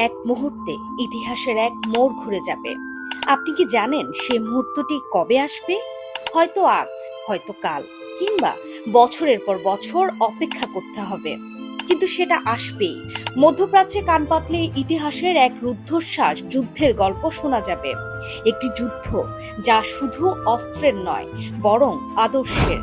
এক মুহূর্তে ইতিহাসের এক মোড় ঘুরে যাবে। আপনি কি জানেন সে মুহূর্তটি কবে আসবে? হয়তো আজ, হয়তো কাল, কিংবা বছরের পর বছর অপেক্ষা করতে হবে, কিন্তু সেটা আসবেই। মধ্যপ্রাচ্যে কান পাতলে ইতিহাসের এক রুদ্ধশ্বাস যুদ্ধের গল্প শোনা যাবে। একটি যুদ্ধ যা শুধু অস্ত্রের নয়, বরং আদর্শের।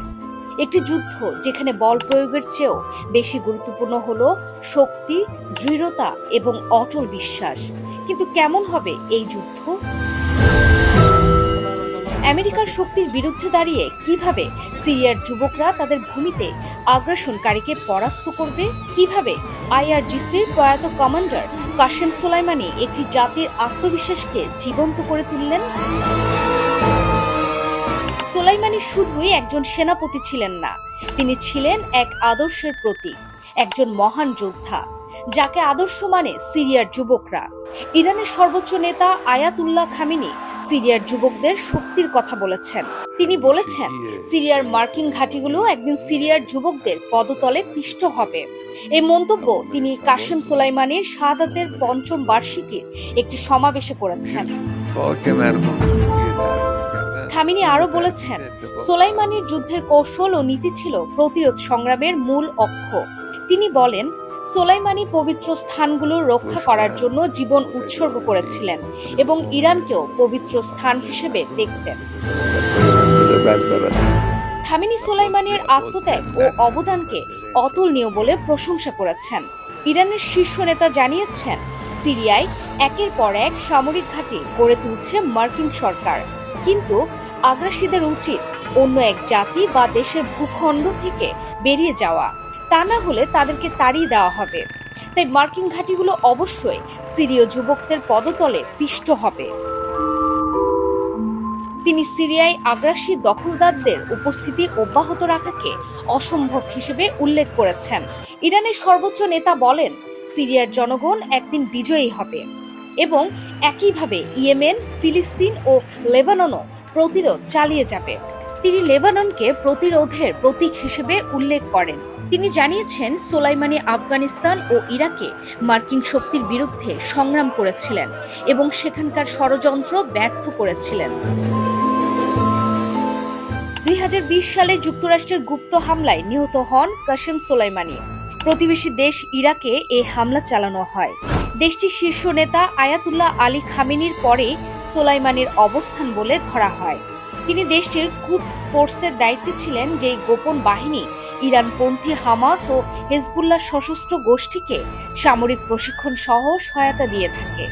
একটি যুদ্ধ যেখানে বল প্রয়োগের চেয়েও বেশি গুরুত্বপূর্ণ হলো শক্তি, দৃঢ়তা এবং অটল বিশ্বাস। কিন্তু কেমন হবে এই যুদ্ধ? আমেরিকার শক্তির বিরুদ্ধে দাঁড়িয়ে কিভাবে সিরিয়ার যুবকরা তাদের ভূমিতে আগ্রাসনকারীকে পরাস্ত করবে? কিভাবে আইআরজিসির প্রয়াত কমান্ডার কাশেম সোলাইমানি একটি জাতির আত্মবিশ্বাসকে জীবন্ত করে তুললেন? সোলাইমানি শুধুই একজন সেনাপতি ছিলেন না, তিনি ছিলেন এক আদর্শের প্রতীক, একজন মহান যোদ্ধা যাকে আদর্শ মানে সিরিয়ার যুবকরা। ইরানের সর্বোচ্চ নেতা আয়াতুল্লাহ খামেনি সিরিয়ার যুবকদের শক্তির কথা বলেছেন। তিনি বলেছেন, সিরিয়ার মার্কিন ঘাঁটিগুলো একদিন সিরিয়ার যুবকদের পদতলে পিষ্ট হবে। এই মন্তব্য তিনি কাশেম সোলাইমানির শাহাদাতের ৫ম বার্ষিকীর একটি সমাবেশে করেছেন। খামেনি আরো বলেছেন, সোলাইমানির যুদ্ধের কৌশল ও নীতি ছিল প্রতিরোধ সংগ্রামের মূল অক্ষ। তিনি বলেন, সোলাইমানি পবিত্র স্থানগুলো রক্ষা করার জন্য জীবন উৎসর্গ করেছিলেন এবং ইরানকেও পবিত্র স্থান হিসেবে দেখতেন। খামেনি সোলাইমানির আত্মত্যাগ ও অবদানকে অতুলনীয় বলে প্রশংসা করেছেন। ইরানের শীর্ষ নেতা জানিয়েছেন, সিরিয়ায় একের পর এক সামরিক ঘাঁটি গড়ে তুলছে মার্কিন সরকার, কিন্তু আগ্রাসীদের উচিত অন্য এক জাতি বা দেশের ভূখণ্ড থেকে বেরিয়ে যাওয়া, তা না হলে তাদেরকে তাড়িয়ে দেওয়া হবে। তাই মার্কিন ঘাঁটিগুলো অবশ্যই সিরীয় যুবকদের পদতলে পিষ্ট হবে। তিনি সিরিয়ায় আগ্রাসী দখলদারদের উপস্থিতি অব্যাহত রাখাকে অসম্ভব হিসেবে উল্লেখ করেছেন। ইরানের সর্বোচ্চ নেতা বলেন, সিরিয়ার জনগণ একদিন বিজয়ী হবে এবং একইভাবে ইয়েমেন, ফিলিস্তিন ও লেবাননও প্রতিরোধ চালিয়ে যাবে। তিনি লেবাননকে প্রতিরোধের প্রতীক হিসেবে উল্লেখ করেন। তিনি জানিয়েছেন, সোলাইমানি আফগানিস্তান ও ইরাকে মার্কিন শক্তির বিরুদ্ধে সংগ্রাম করেছিলেন এবং সেখানকার ষড়যন্ত্র ব্যর্থ করেছিলেন। ২০২০ সালে যুক্তরাষ্ট্রের গুপ্ত হামলায় নিহত হন কাশেম সোলাইমানি। প্রতিবেশী দেশ ইরাকে এই হামলা চালানো হয়। দেশটির শীর্ষ নেতা আয়াতুল্লাহ আলী খামেনির পরে সোলাইমানির অবস্থান বলে ধরা হয়। তিনি দেশটির কুদস ফোর্সের দায়িত্বে ছিলেন, যেই গোপন বাহিনী ইরানপন্থী হামাস ও হেজবুল্লাহ সশস্ত্র গোষ্ঠীকে সামরিক প্রশিক্ষণ সহ সহায়তা দিয়ে থাকে।